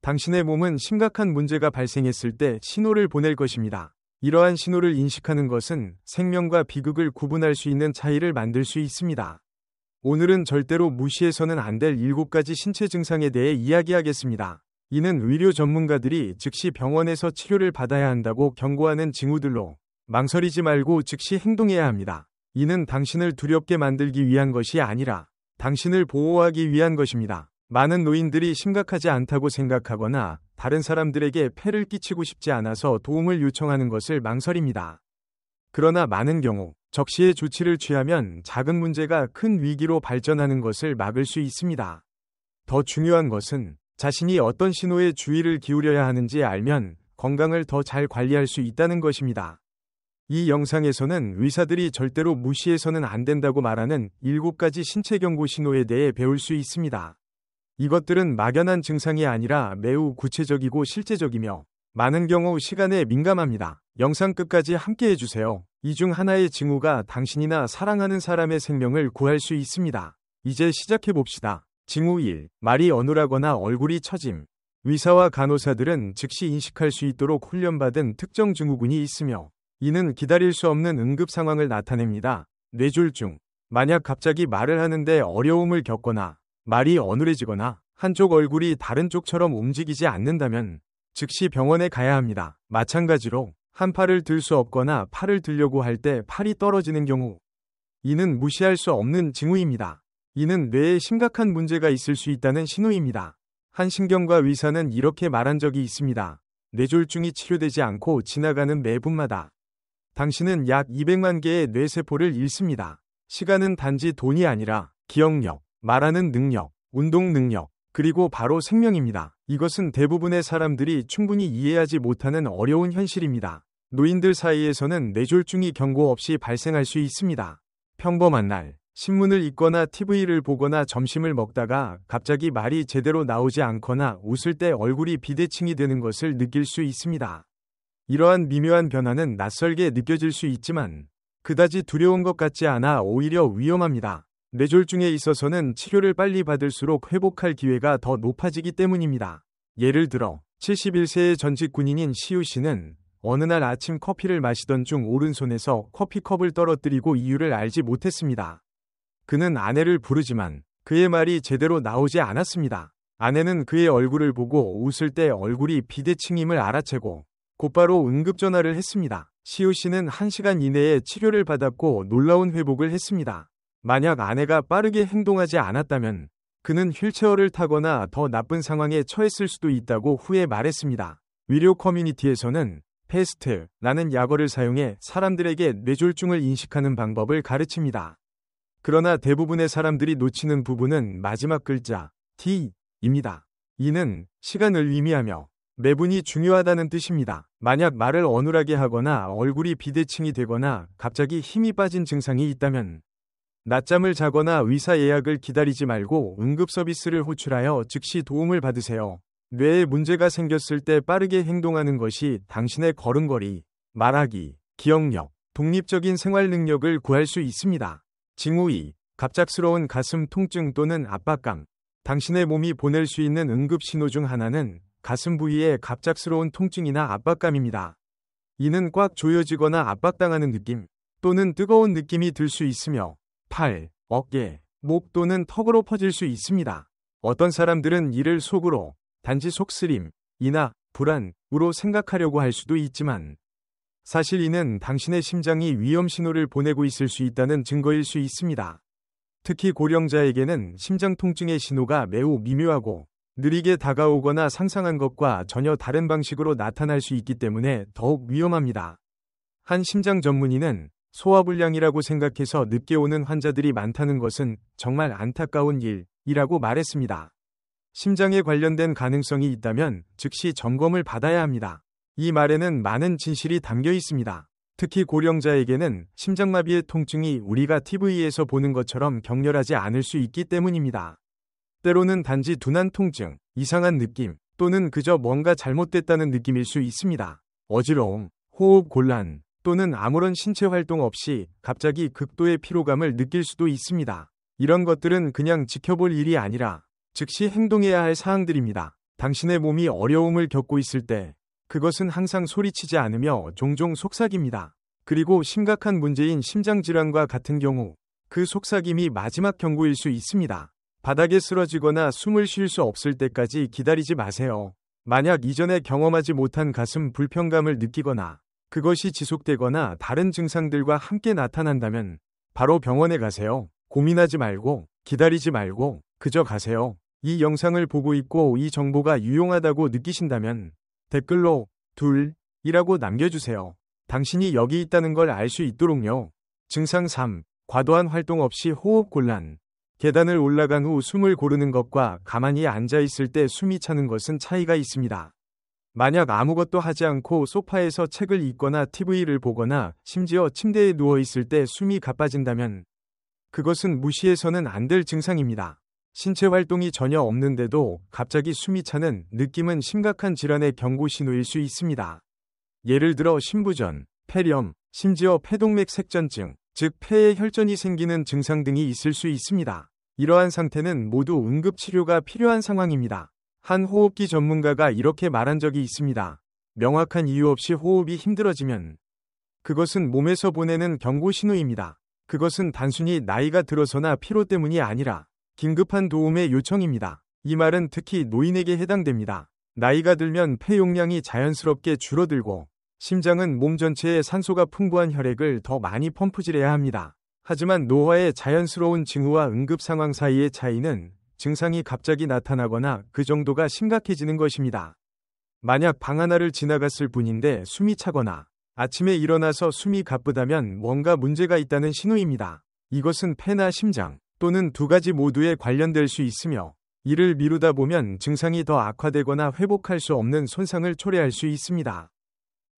당신의 몸은 심각한 문제가 발생했을 때 신호를 보낼 것입니다. 이러한 신호를 인식하는 것은 생명과 비극을 구분할 수 있는 차이를 만들 수 있습니다. 오늘은 절대로 무시해서는 안 될 7가지 신체 증상에 대해 이야기하겠습니다. 이는 의료 전문가들이 즉시 병원에서 치료를 받아야 한다고 경고하는 징후들로 망설이지 말고 즉시 행동해야 합니다. 이는 당신을 두렵게 만들기 위한 것이 아니라 당신을 보호하기 위한 것입니다. 많은 노인들이 심각하지 않다고 생각하거나 다른 사람들에게 폐를 끼치고 싶지 않아서 도움을 요청하는 것을 망설입니다. 그러나 많은 경우 적시에 조치를 취하면 작은 문제가 큰 위기로 발전하는 것을 막을 수 있습니다. 더 중요한 것은 자신이 어떤 신호에 주의를 기울여야 하는지 알면 건강을 더 잘 관리할 수 있다는 것입니다. 이 영상에서는 의사들이 절대로 무시해서는 안 된다고 말하는 7가지 신체 경고 신호에 대해 배울 수 있습니다. 이것들은 막연한 증상이 아니라 매우 구체적이고 실제적이며 많은 경우 시간에 민감합니다. 영상 끝까지 함께 해주세요. 이 중 하나의 징후가 당신이나 사랑하는 사람의 생명을 구할 수 있습니다. 이제 시작해봅시다. 징후 1. 말이 어눌하거나 얼굴이 처짐. 의사와 간호사들은 즉시 인식할 수 있도록 훈련받은 특정 증후군이 있으며 이는 기다릴 수 없는 응급 상황을 나타냅니다. 뇌졸중. 만약 갑자기 말을 하는데 어려움을 겪거나 말이 어눌해지거나 한쪽 얼굴이 다른 쪽처럼 움직이지 않는다면 즉시 병원에 가야 합니다. 마찬가지로 한 팔을 들 수 없거나 팔을 들려고 할 때 팔이 떨어지는 경우 이는 무시할 수 없는 징후입니다. 이는 뇌에 심각한 문제가 있을 수 있다는 신호입니다. 한 신경과 의사는 이렇게 말한 적이 있습니다. 뇌졸중이 치료되지 않고 지나가는 매분마다 당신은 약 200만 개의 뇌세포를 잃습니다. 시간은 단지 돈이 아니라 기억력, 말하는 능력, 운동 능력, 그리고 바로 생명입니다. 이것은 대부분의 사람들이 충분히 이해하지 못하는 어려운 현실입니다. 노인들 사이에서는 뇌졸중이 경고 없이 발생할 수 있습니다. 평범한 날, 신문을 읽거나 TV를 보거나 점심을 먹다가 갑자기 말이 제대로 나오지 않거나 웃을 때 얼굴이 비대칭이 되는 것을 느낄 수 있습니다. 이러한 미묘한 변화는 낯설게 느껴질 수 있지만 그다지 두려운 것 같지 않아 오히려 위험합니다. 뇌졸중에 있어서는 치료를 빨리 받을수록 회복할 기회가 더 높아지기 때문입니다. 예를 들어 71세의 전직 군인인 시우 씨는 어느 날 아침 커피를 마시던 중 오른손에서 커피컵을 떨어뜨리고 이유를 알지 못했습니다. 그는 아내를 부르지만 그의 말이 제대로 나오지 않았습니다. 아내는 그의 얼굴을 보고 웃을 때 얼굴이 비대칭임을 알아채고 곧바로 응급전화를 했습니다. 시우 씨는 1시간 이내에 치료를 받았고 놀라운 회복을 했습니다. 만약 아내가 빠르게 행동하지 않았다면 그는 휠체어를 타거나 더 나쁜 상황에 처했을 수도 있다고 후에 말했습니다. 의료 커뮤니티에서는 패스트라는 약어를 사용해 사람들에게 뇌졸중을 인식하는 방법을 가르칩니다. 그러나 대부분의 사람들이 놓치는 부분은 마지막 글자 T입니다. 이는 시간을 의미하며 매분이 중요하다는 뜻입니다. 만약 말을 어눌하게 하거나 얼굴이 비대칭이 되거나 갑자기 힘이 빠진 증상이 있다면 낮잠을 자거나 의사 예약을 기다리지 말고 응급 서비스를 호출하여 즉시 도움을 받으세요. 뇌에 문제가 생겼을 때 빠르게 행동하는 것이 당신의 걸음걸이, 말하기, 기억력, 독립적인 생활 능력을 구할 수 있습니다. 징후 2. 갑작스러운 가슴 통증 또는 압박감. 당신의 몸이 보낼 수 있는 응급 신호 중 하나는 가슴 부위의 갑작스러운 통증이나 압박감입니다. 이는 꽉 조여지거나 압박당하는 느낌 또는 뜨거운 느낌이 들 수 있으며 팔, 어깨, 목 또는 턱으로 퍼질 수 있습니다. 어떤 사람들은 이를 속으로 단지 속쓰림이나 불안으로 생각하려고 할 수도 있지만 사실 이는 당신의 심장이 위험 신호를 보내고 있을 수 있다는 증거일 수 있습니다. 특히 고령자에게는 심장 통증의 신호가 매우 미묘하고 느리게 다가오거나 상상한 것과 전혀 다른 방식으로 나타날 수 있기 때문에 더욱 위험합니다. 한 심장 전문의는 소화불량이라고 생각해서 늦게 오는 환자들이 많다는 것은 정말 안타까운 일이라고 말했습니다. 심장에 관련된 가능성이 있다면 즉시 점검을 받아야 합니다. 이 말에는 많은 진실이 담겨 있습니다. 특히 고령자에게는 심장마비의 통증이 우리가 TV에서 보는 것처럼 격렬하지 않을 수 있기 때문입니다. 때로는 단지 둔한 통증, 이상한 느낌, 또는 그저 뭔가 잘못됐다는 느낌일 수 있습니다. 어지러움, 호흡 곤란, 또는 아무런 신체 활동 없이 갑자기 극도의 피로감을 느낄 수도 있습니다. 이런 것들은 그냥 지켜볼 일이 아니라 즉시 행동해야 할 사항들입니다. 당신의 몸이 어려움을 겪고 있을 때 그것은 항상 소리치지 않으며 종종 속삭입니다. 그리고 심각한 문제인 심장질환과 같은 경우 그 속삭임이 마지막 경고일 수 있습니다. 바닥에 쓰러지거나 숨을 쉴 수 없을 때까지 기다리지 마세요. 만약 이전에 경험하지 못한 가슴 불편감을 느끼거나 그것이 지속되거나 다른 증상들과 함께 나타난다면 바로 병원에 가세요. 고민하지 말고 기다리지 말고 그저 가세요. 이 영상을 보고 있고 이 정보가 유용하다고 느끼신다면 댓글로 둘이라고 남겨주세요. 당신이 여기 있다는 걸 알 수 있도록요. 증상 3. 과도한 활동 없이 호흡 곤란. 계단을 올라간 후 숨을 고르는 것과 가만히 앉아 있을 때 숨이 차는 것은 차이가 있습니다. 만약 아무것도 하지 않고 소파에서 책을 읽거나 TV를 보거나 심지어 침대에 누워 있을 때 숨이 가빠진다면 그것은 무시해서는 안 될 증상입니다. 신체 활동이 전혀 없는데도 갑자기 숨이 차는 느낌은 심각한 질환의 경고 신호일 수 있습니다. 예를 들어 심부전, 폐렴, 심지어 폐동맥 색전증, 즉 폐에 혈전이 생기는 증상 등이 있을 수 있습니다. 이러한 상태는 모두 응급치료가 필요한 상황입니다. 한 호흡기 전문가가 이렇게 말한 적이 있습니다. 명확한 이유 없이 호흡이 힘들어지면 그것은 몸에서 보내는 경고 신호입니다. 그것은 단순히 나이가 들어서나 피로 때문이 아니라 긴급한 도움의 요청입니다. 이 말은 특히 노인에게 해당됩니다. 나이가 들면 폐 용량이 자연스럽게 줄어들고 심장은 몸 전체에 산소가 풍부한 혈액을 더 많이 펌프질해야 합니다. 하지만 노화의 자연스러운 징후와 응급 상황 사이의 차이는 증상이 갑자기 나타나거나 그 정도가 심각해지는 것입니다. 만약 방 하나를 지나갔을 뿐인데 숨이 차거나 아침에 일어나서 숨이 가쁘다면 뭔가 문제가 있다는 신호입니다. 이것은 폐나 심장 또는 두 가지 모두에 관련될 수 있으며 이를 미루다 보면 증상이 더 악화되거나 회복할 수 없는 손상을 초래할 수 있습니다.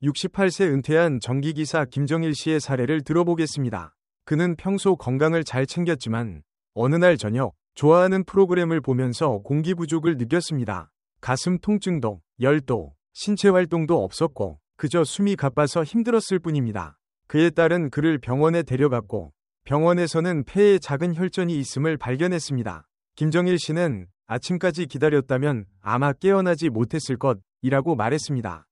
68세 은퇴한 전기기사 김정일 씨의 사례를 들어보겠습니다. 그는 평소 건강을 잘 챙겼지만 어느 날 저녁 좋아하는 프로그램을 보면서 공기 부족을 느꼈습니다. 가슴 통증도, 열도, 신체 활동도 없었고 그저 숨이 가빠서 힘들었을 뿐입니다. 그에 따른 그를 병원에 데려갔고 병원에서는 폐에 작은 혈전이 있음을 발견했습니다. 김정일 씨는 아침까지 기다렸다면 아마 깨어나지 못했을 것이라고 말했습니다.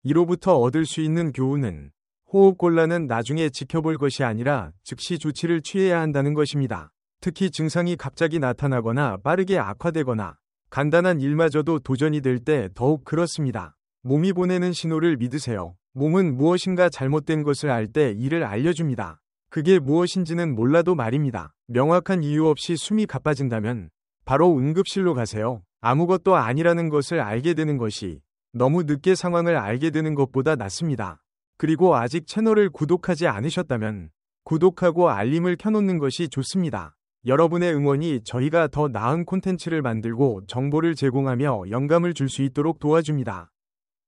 이로부터 얻을 수 있는 교훈은 호흡곤란은 나중에 지켜볼 것이 아니라 즉시 조치를 취해야 한다는 것입니다. 특히 증상이 갑자기 나타나거나 빠르게 악화되거나 간단한 일마저도 도전이 될 때 더욱 그렇습니다. 몸이 보내는 신호를 믿으세요. 몸은 무엇인가 잘못된 것을 알 때 이를 알려줍니다. 그게 무엇인지는 몰라도 말입니다. 명확한 이유 없이 숨이 가빠진다면 바로 응급실로 가세요. 아무것도 아니라는 것을 알게 되는 것이 너무 늦게 상황을 알게 되는 것보다 낫습니다. 그리고 아직 채널을 구독하지 않으셨다면 구독하고 알림을 켜놓는 것이 좋습니다. 여러분의 응원이 저희가 더 나은 콘텐츠를 만들고 정보를 제공하며 영감을 줄 수 있도록 도와줍니다.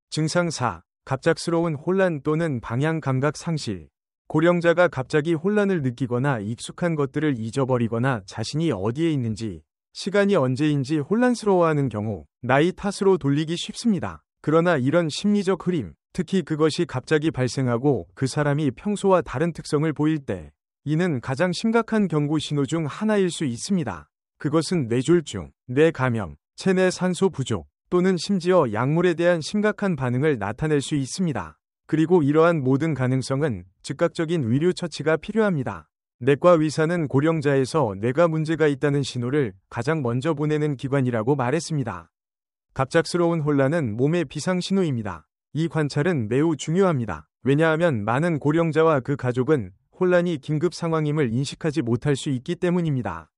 증상 4. 갑작스러운 혼란 또는 방향 감각 상실. 고령자가 갑자기 혼란을 느끼거나 익숙한 것들을 잊어버리거나 자신이 어디에 있는지, 시간이 언제인지 혼란스러워하는 경우 나이 탓으로 돌리기 쉽습니다. 그러나 이런 심리적 흐림, 특히 그것이 갑자기 발생하고 그 사람이 평소와 다른 특성을 보일 때 이는 가장 심각한 경고 신호 중 하나일 수 있습니다. 그것은 뇌졸중, 뇌감염, 체내 산소 부족 또는 심지어 약물에 대한 심각한 반응을 나타낼 수 있습니다. 그리고 이러한 모든 가능성은 즉각적인 의료 처치가 필요합니다. 내과 의사는 고령자에서 뇌가 문제가 있다는 신호를 가장 먼저 보내는 기관이라고 말했습니다. 갑작스러운 혼란은 몸의 비상신호입니다. 이 관찰은 매우 중요합니다. 왜냐하면 많은 고령자와 그 가족은 혼란이 긴급 상황임을 인식하지 못할 수 있기 때문입니다.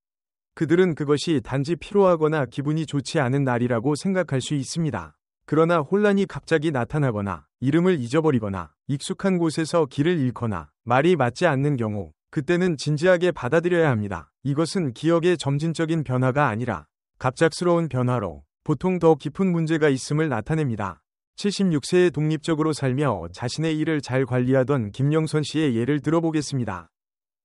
그들은 그것이 단지 피로하거나 기분이 좋지 않은 날이라고 생각할 수 있습니다. 그러나 혼란이 갑자기 나타나거나 이름을 잊어버리거나 익숙한 곳에서 길을 잃거나 말이 맞지 않는 경우 그때는 진지하게 받아들여야 합니다. 이것은 기억의 점진적인 변화가 아니라 갑작스러운 변화로 보통 더 깊은 문제가 있음을 나타냅니다. 76세에 독립적으로 살며 자신의 일을 잘 관리하던 김영선 씨의 예를 들어보겠습니다.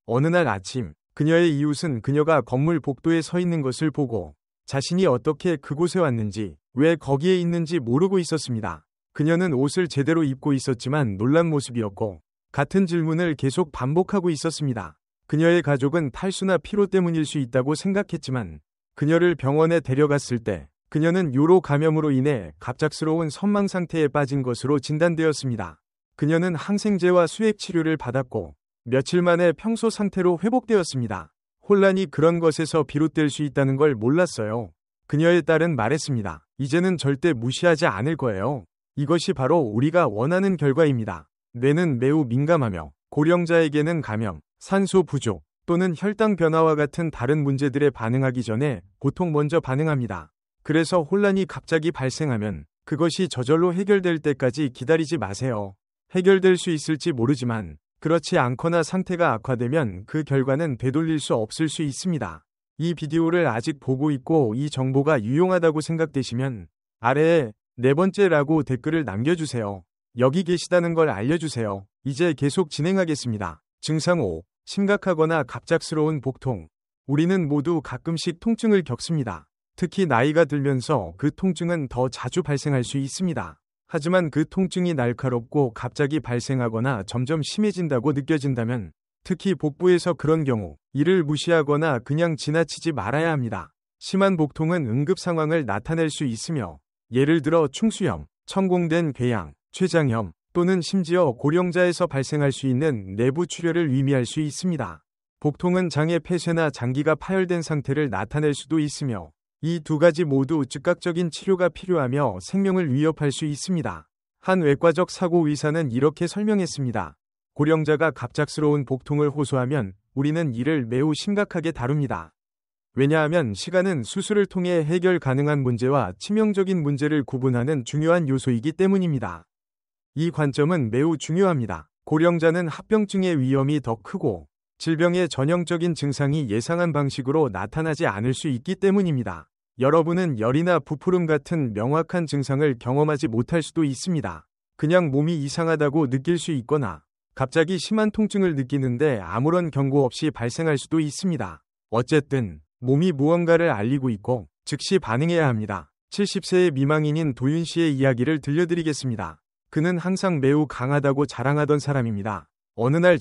어느 날 아침 그녀의 이웃은 그녀가 건물 복도에 서 있는 것을 보고 자신이 어떻게 그곳에 왔는지, 왜 거기에 있는지 모르고 있었습니다. 그녀는 옷을 제대로 입고 있었지만 놀란 모습이었고 같은 질문을 계속 반복하고 있었습니다. 그녀의 가족은 탈수나 피로 때문일 수 있다고 생각했지만 그녀를 병원에 데려갔을 때 그녀는 요로 감염으로 인해 갑작스러운 선망 상태에 빠진 것으로 진단되었습니다. 그녀는 항생제와 수액 치료를 받았고 며칠 만에 평소 상태로 회복되었습니다. 혼란이 그런 것에서 비롯될 수 있다는 걸 몰랐어요. 그녀의 딸은 말했습니다. 이제는 절대 무시하지 않을 거예요. 이것이 바로 우리가 원하는 결과입니다. 뇌는 매우 민감하며 고령자에게는 감염, 산소 부족 또는 혈당 변화와 같은 다른 문제들에 반응하기 전에 보통 먼저 반응합니다. 그래서 혼란이 갑자기 발생하면 그것이 저절로 해결될 때까지 기다리지 마세요. 해결될 수 있을지 모르지만 그렇지 않거나 상태가 악화되면 그 결과는 되돌릴 수 없을 수 있습니다. 이 비디오를 아직 보고 있고 이 정보가 유용하다고 생각되시면 아래에 네 번째라고 댓글을 남겨주세요. 여기 계시다는 걸 알려주세요. 이제 계속 진행하겠습니다. 증상 5. 심각하거나 갑작스러운 복통. 우리는 모두 가끔씩 통증을 겪습니다. 특히 나이가 들면서 그 통증은 더 자주 발생할 수 있습니다. 하지만 그 통증이 날카롭고 갑자기 발생하거나 점점 심해진다고 느껴진다면 특히 복부에서 그런 경우 이를 무시하거나 그냥 지나치지 말아야 합니다. 심한 복통은 응급 상황을 나타낼 수 있으며 예를 들어 충수염, 천공된 궤양, 췌장염 또는 심지어 고령자에서 발생할 수 있는 내부 출혈을 의미할 수 있습니다. 복통은 장의 폐쇄나 장기가 파열된 상태를 나타낼 수도 있으며 이 두 가지 모두 즉각적인 치료가 필요하며 생명을 위협할 수 있습니다. 한 외과적 사고 의사는 이렇게 설명했습니다. 고령자가 갑작스러운 복통을 호소하면 우리는 이를 매우 심각하게 다룹니다. 왜냐하면 시간은 수술을 통해 해결 가능한 문제와 치명적인 문제를 구분하는 중요한 요소이기 때문입니다. 이 관점은 매우 중요합니다. 고령자는 합병증의 위험이 더 크고 질병의 전형적인 증상이 예상한 방식으로 나타나지 않을 수 있기 때문입니다. 여러분은 열이나 부푸름 같은 명확한 증상을 경험하지 못할 수도 있습니다. 그냥 몸이 이상하다고 느낄 수 있거나 갑자기 심한 통증을 느끼는데 아무런 경고 없이 발생할 수도 있습니다. 어쨌든 몸이 무언가를 알리고 있고 즉시 반응해야 합니다. 70세 미망인인 도윤 씨의 이야기를 들려드리겠습니다. 그는 항상 매우 강하다고 자랑하던 사람입니다. 어느 날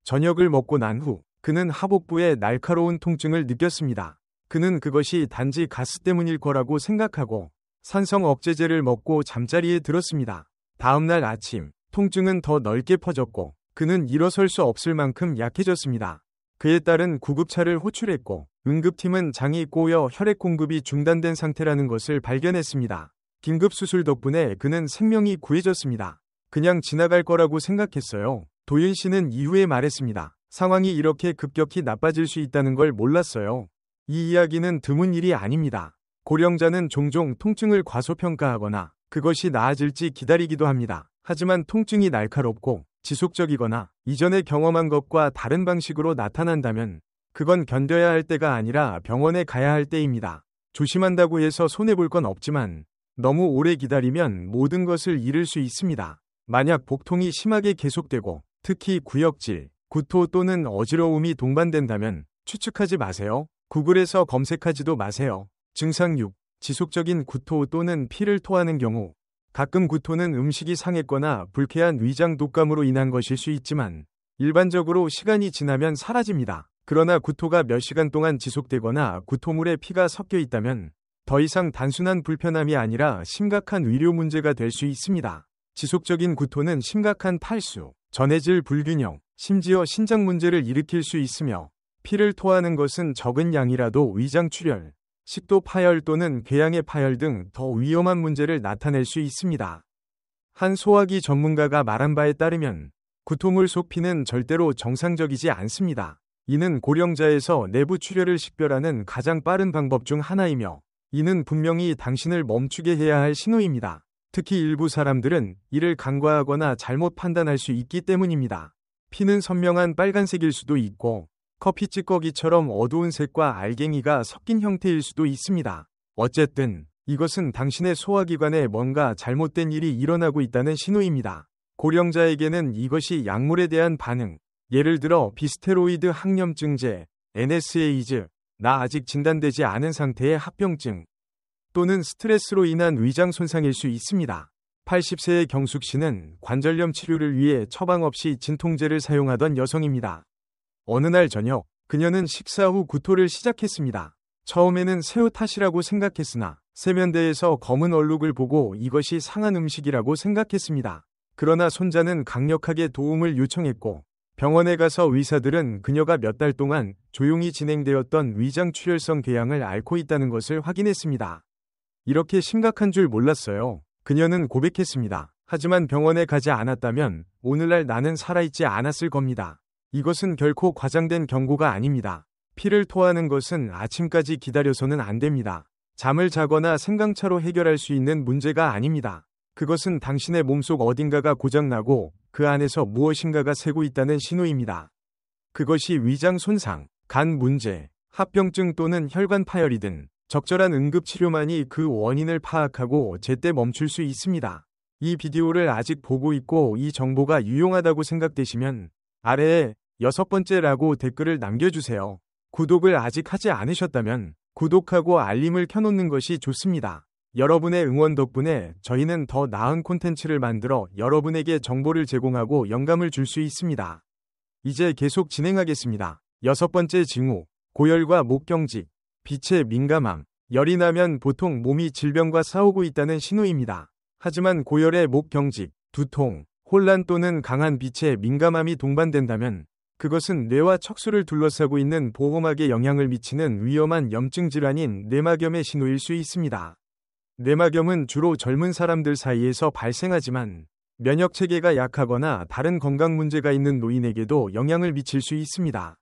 저녁을 먹고 난 후 그는 하복부에 날카로운 통증을 느꼈습니다. 그는 그것이 단지 가스 때문일 거라고 생각하고 산성 억제제를 먹고 잠자리에 들었습니다. 다음 날 아침 통증은 더 넓게 퍼졌고 그는 일어설 수 없을 만큼 약해졌습니다. 그의 딸은 구급차를 호출했고 응급팀은 장이 꼬여 혈액 공급이 중단된 상태라는 것을 발견했습니다. 긴급 수술 덕분에 그는 생명이 구해졌습니다. 그냥 지나갈 거라고 생각했어요. 도윤 씨는 이후에 말했습니다. 상황이 이렇게 급격히 나빠질 수 있다는 걸 몰랐어요. 이 이야기는 드문 일이 아닙니다. 고령자는 종종 통증을 과소평가하거나 그것이 나아질지 기다리기도 합니다. 하지만 통증이 날카롭고 지속적이거나 이전에 경험한 것과 다른 방식으로 나타난다면 그건 견뎌야 할 때가 아니라 병원에 가야 할 때입니다. 조심한다고 해서 손해볼 건 없지만 너무 오래 기다리면 모든 것을 잃을 수 있습니다. 만약 복통이 심하게 계속되고 특히 구역질, 구토 또는 어지러움이 동반된다면 추측하지 마세요. 구글에서 검색하지도 마세요. 증상 6. 지속적인 구토 또는 피를 토하는 경우 가끔 구토는 음식이 상했거나 불쾌한 위장 독감으로 인한 것일 수 있지만 일반적으로 시간이 지나면 사라집니다. 그러나 구토가 몇 시간 동안 지속되거나 구토물에 피가 섞여 있다면 더 이상 단순한 불편함이 아니라 심각한 의료 문제가 될 수 있습니다. 지속적인 구토는 심각한 탈수, 전해질 불균형, 심지어 신장 문제를 일으킬 수 있으며 피를 토하는 것은 적은 양이라도 위장 출혈, 식도 파열 또는 궤양의 파열 등 더 위험한 문제를 나타낼 수 있습니다. 한 소화기 전문가가 말한 바에 따르면 구토물 속 피는 절대로 정상적이지 않습니다. 이는 고령자에서 내부 출혈을 식별하는 가장 빠른 방법 중 하나이며 이는 분명히 당신을 멈추게 해야 할 신호입니다. 특히 일부 사람들은 이를 간과하거나 잘못 판단할 수 있기 때문입니다. 피는 선명한 빨간색일 수도 있고 커피 찌꺼기처럼 어두운 색과 알갱이가 섞인 형태일 수도 있습니다. 어쨌든 이것은 당신의 소화기관에 뭔가 잘못된 일이 일어나고 있다는 신호입니다. 고령자에게는 이것이 약물에 대한 반응, 예를 들어 비스테로이드 항염증제, NSAIDs, 나 아직 진단되지 않은 상태의 합병증, 또는 스트레스로 인한 위장 손상일 수 있습니다. 80세의 경숙 씨는 관절염 치료를 위해 처방 없이 진통제를 사용하던 여성입니다. 어느 날 저녁, 그녀는 식사 후 구토를 시작했습니다. 처음에는 새우 탓이라고 생각했으나 세면대에서 검은 얼룩을 보고 이것이 상한 음식이라고 생각했습니다. 그러나 손자는 강력하게 도움을 요청했고 병원에 가서 의사들은 그녀가 몇 달 동안 조용히 진행되었던 위장 출혈성 궤양을 앓고 있다는 것을 확인했습니다. 이렇게 심각한 줄 몰랐어요. 그녀는 고백했습니다. 하지만 병원에 가지 않았다면 오늘날 나는 살아있지 않았을 겁니다. 이것은 결코 과장된 경고가 아닙니다. 피를 토하는 것은 아침까지 기다려서는 안 됩니다. 잠을 자거나 생강차로 해결할 수 있는 문제가 아닙니다. 그것은 당신의 몸속 어딘가가 고장나고 그 안에서 무엇인가가 새고 있다는 신호입니다. 그것이 위장 손상, 간 문제, 합병증 또는 혈관 파열이든 적절한 응급치료만이 그 원인을 파악하고 제때 멈출 수 있습니다. 이 비디오를 아직 보고 있고 이 정보가 유용하다고 생각되시면 아래에 6번째라고 댓글을 남겨주세요. 구독을 아직 하지 않으셨다면 구독하고 알림을 켜놓는 것이 좋습니다. 여러분의 응원 덕분에 저희는 더 나은 콘텐츠를 만들어 여러분에게 정보를 제공하고 영감을 줄 수 있습니다. 이제 계속 진행하겠습니다. 6번째 징후, 고열과 목경직, 빛에 민감함. 열이 나면 보통 몸이 질병과 싸우고 있다는 신호입니다. 하지만 고열에 목경직, 두통, 혼란 또는 강한 빛에 민감함이 동반된다면 그것은 뇌와 척수를 둘러싸고 있는 보호막에 영향을 미치는 위험한 염증 질환인 뇌막염의 신호일 수 있습니다. 뇌막염은 주로 젊은 사람들 사이에서 발생하지만 면역체계가 약하거나 다른 건강 문제가 있는 노인에게도 영향을 미칠 수 있습니다.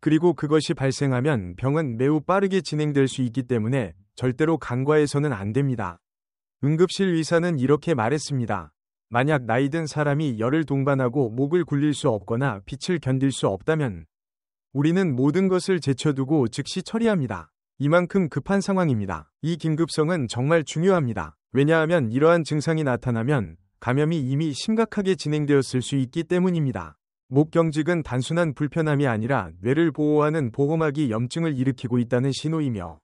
그리고 그것이 발생하면 병은 매우 빠르게 진행될 수 있기 때문에 절대로 간과해서는 안 됩니다. 응급실 의사는 이렇게 말했습니다. 만약 나이 든 사람이 열을 동반하고 목을 굴릴 수 없거나 빛을 견딜 수 없다면 우리는 모든 것을 제쳐두고 즉시 처리합니다. 이만큼 급한 상황입니다. 이 긴급성은 정말 중요합니다. 왜냐하면 이러한 증상이 나타나면 감염이 이미 심각하게 진행되었을 수 있기 때문입니다. 목경직은 단순한 불편함이 아니라 뇌를 보호하는 보호막이 염증을 일으키고 있다는 신호이며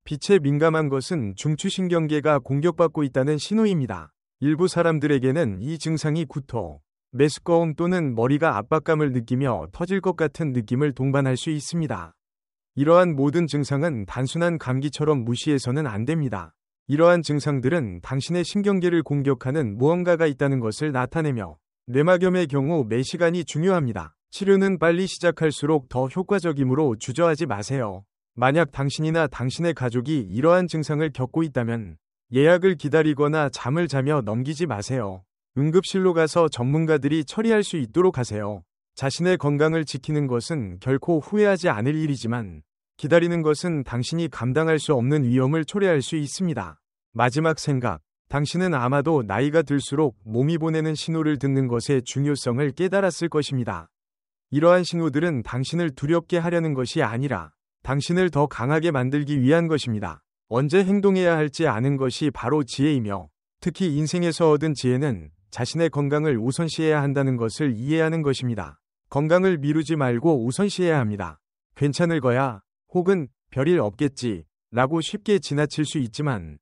빛에 민감한 것은 중추신경계가 공격받고 있다는 신호입니다. 일부 사람들에게는 이 증상이 구토, 메스꺼움 또는 머리가 압박감을 느끼며 터질 것 같은 느낌을 동반할 수 있습니다. 이러한 모든 증상은 단순한 감기처럼 무시해서는 안 됩니다. 이러한 증상들은 당신의 신경계를 공격하는 무언가가 있다는 것을 나타내며 뇌막염의 경우 매 시간이 중요합니다. 치료는 빨리 시작할수록 더 효과적이므로 주저하지 마세요. 만약 당신이나 당신의 가족이 이러한 증상을 겪고 있다면 예약을 기다리거나 잠을 자며 넘기지 마세요. 응급실로 가서 전문가들이 처리할 수 있도록 하세요. 자신의 건강을 지키는 것은 결코 후회하지 않을 일이지만 기다리는 것은 당신이 감당할 수 없는 위험을 초래할 수 있습니다. 마지막 생각. 당신은 아마도 나이가 들수록 몸이 보내는 신호를 듣는 것의 중요성을 깨달았을 것입니다. 이러한 신호들은 당신을 두렵게 하려는 것이 아니라 당신을 더 강하게 만들기 위한 것입니다. 언제 행동해야 할지 아는 것이 바로 지혜이며 특히 인생에서 얻은 지혜는 자신의 건강을 우선시해야 한다는 것을 이해하는 것입니다. 건강을 미루지 말고 우선시해야 합니다. 괜찮을 거야 혹은 별일 없겠지 라고 쉽게 지나칠 수 있지만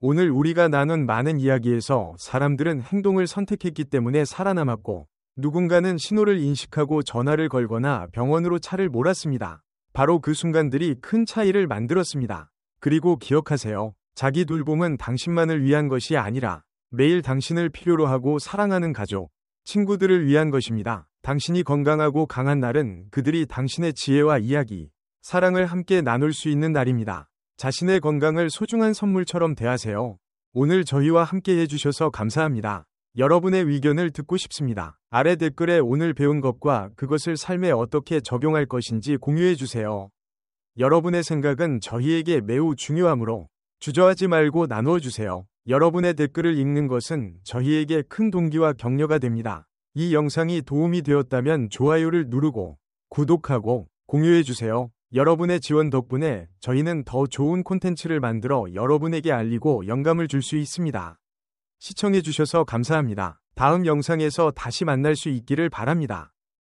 오늘 우리가 나눈 많은 이야기에서 사람들은 행동을 선택했기 때문에 살아남았고 누군가는 신호를 인식하고 전화를 걸거나 병원으로 차를 몰았습니다. 바로 그 순간들이 큰 차이를 만들었습니다. 그리고 기억하세요. 자기 돌봄은 당신만을 위한 것이 아니라 매일 당신을 필요로 하고 사랑하는 가족, 친구들을 위한 것입니다. 당신이 건강하고 강한 날은 그들이 당신의 지혜와 이야기, 사랑을 함께 나눌 수 있는 날입니다. 자신의 건강을 소중한 선물처럼 대하세요. 오늘 저희와 함께 해주셔서 감사합니다. 여러분의 의견을 듣고 싶습니다. 아래 댓글에 오늘 배운 것과 그것을 삶에 어떻게 적용할 것인지 공유해주세요. 여러분의 생각은 저희에게 매우 중요하므로 주저하지 말고 나누어주세요. 여러분의 댓글을 읽는 것은 저희에게 큰 동기와 격려가 됩니다. 이 영상이 도움이 되었다면 좋아요를 누르고 구독하고 공유해주세요. 여러분의 지원 덕분에 저희는 더 좋은 콘텐츠를 만들어 여러분에게 알리고 영감을 줄 수 있습니다. 시청해주셔서 감사합니다. 다음 영상에서 다시 만날 수 있기를 바랍니다.